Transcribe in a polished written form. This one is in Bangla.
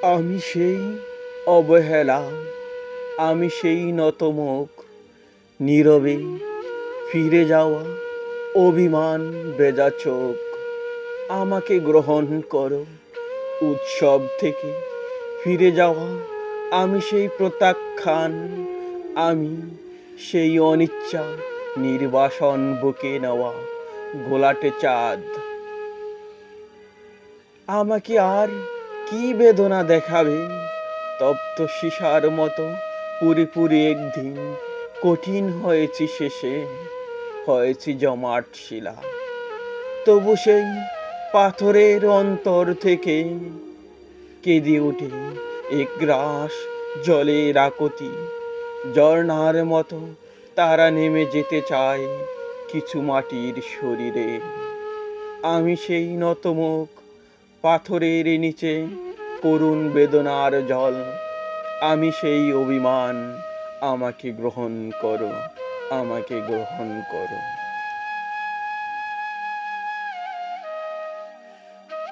আমি সেই অবহেলা, আমি সেই নতমুখ, নীরবে ফিরে যাওয়া অভিমান ভেজা চোখ। আমাকে গ্রহণ করো উৎসব থেকে ফিরে যাওয়া, আমি সেই প্রত্যাখ্যান, আমি সেই অনিচ্ছা নির্বাসন বুকে নেওয়া ঘোলাটে চাঁদ। আমাকে আর কি বেদনা দেখাবে, তপ্ত সীসার মতো পুরি পুরি একদিন কঠিন হয়েছি শেষে, হয়েছি জমাট শিলা। তবু সেই পাথরের অন্তর থেকে কেঁদে ওঠে একরাশ জলের আকুতি। ঝর্ণার মতো তারা নেমে যেতে চায় কিছু মাটির শরীরে। আমি সেই নতমুখ, পাথরের নিচে করুণ বেদনার জল। আমি সেই অভিমান, আমাকে গ্রহণ করো, আমাকে গ্রহণ করো।